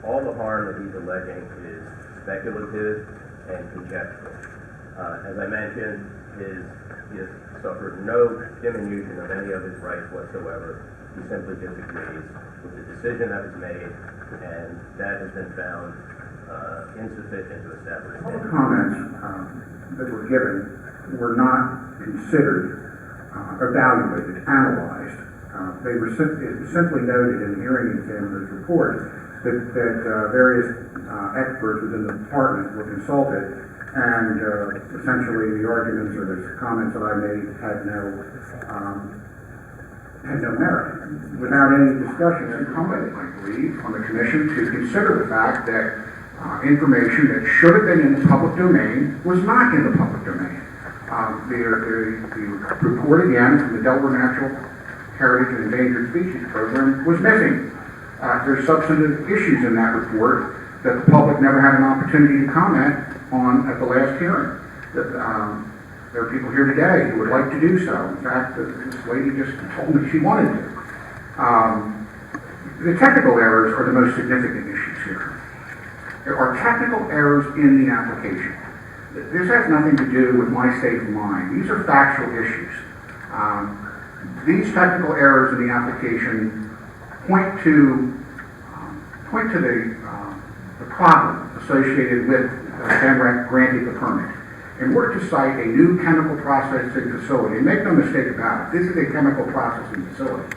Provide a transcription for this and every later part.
all the harm that he's alleging is speculative and conjectural. As I mentioned, he has suffered no diminution of any of his rights whatsoever. He simply disagrees with the decision that was made, and that has been found insufficient to establish. All the comments that were given were not considered, evaluated, analyzed. They were simply noted in the hearing examiner's report that various experts within the department were consulted, and essentially the arguments or the comments that I made had no merit. Without any discussion, it's incumbent, I believe, on the commission to consider the fact that information that should have been in the public domain was not in the public domain. The report again from the Delaware Natural Heritage and Endangered Species Program was missing. There's substantive issues in that report that the public never had an opportunity to comment on at the last hearing. There are people here today who would like to do so. In fact, this lady just told me she wanted to. The technical errors are the most significant issues here. There are technical errors in the application. This has nothing to do with my state of mind. These are factual issues. These technical errors in the application point to the problem associated with DENREC granting the permit. In order to cite a new chemical processing facility, and make no mistake about it, this is a chemical processing facility.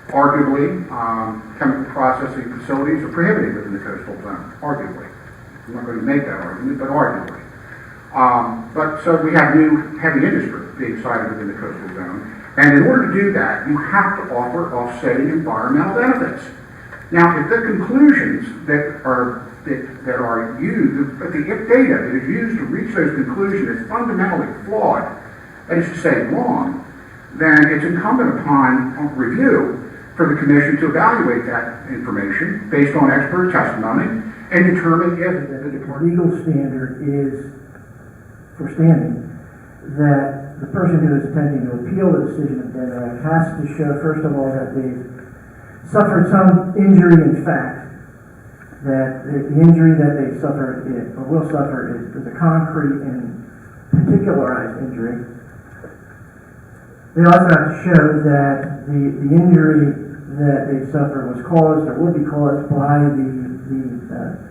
Arguably, chemical processing facilities are prohibited within the coastal zone. Arguably. I'm not going to make that argument, but arguably. So we have new heavy industry being cited within the coastal zone. And in order to do that, you have to offer offsetting environmental benefits. Now, if the conclusions that are used, but the data that is used to reach those conclusions is fundamentally flawed, that is to say wrong, then it's incumbent upon review for the commission to evaluate that information based on expert testimony and determine if the legal standard is for standing that the person who is attempting to appeal the decision of DENREC has to show, first of all, that they've suffered some injury in fact, that the injury that they've suffered or will suffer is a concrete and particularized injury. They also have to show that the injury that they've suffered was caused or would be caused by the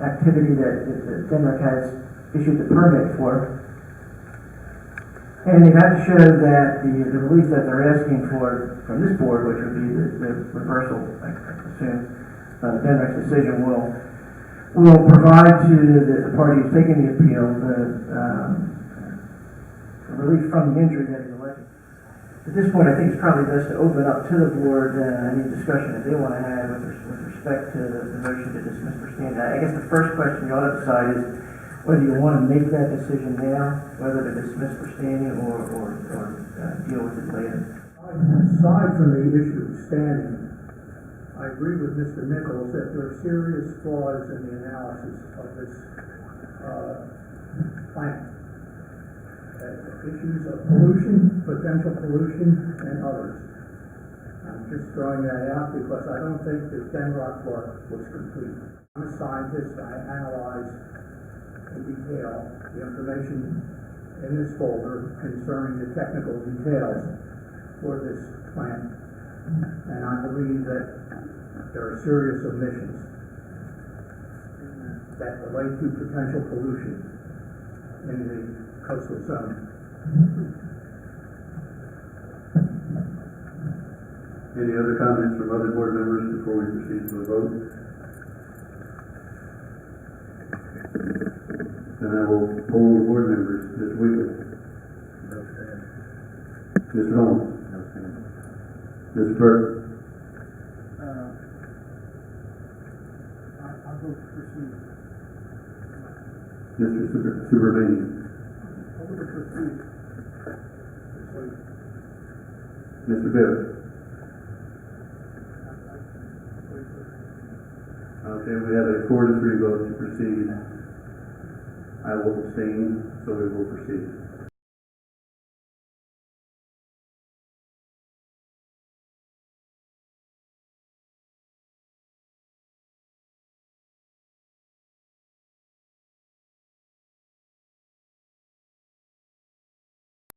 activity that DENREC has issued the permit for. And they have to show that the relief that they're asking for from this board, which would be the reversal, I assume, DENREC's decision will provide to the party who's taking the appeal the relief from the injury that is alleged. At this point, I think it's probably best to open up to the board any discussion that they want to have with respect to the motion to dismiss for standing. I guess the first question you ought to decide is whether you want to make that decision now, whether to dismiss for standing or deal with it later. Aside from the issue of standing, I agree with Mr. Nichols that there are serious flaws in the analysis of this plan. Issues of pollution, potential pollution, and others. I'm just throwing that out because I don't think the DENREC work was complete. I'm a scientist. I analyzed in detail the information in this folder concerning the technical details for this plant, and I believe that there are serious omissions that relate to potential pollution in the coastal zone. Any other comments from other board members before we proceed to a vote? Then I will poll the board members. Mr. Wheatley. Mr. Holmes. Mr. Burke. I'll vote to proceed. Mr. Supervania. I'll vote to proceed. Mr. Bibb. Okay, we have a 4-3 vote to proceed. I will abstain, so we will proceed.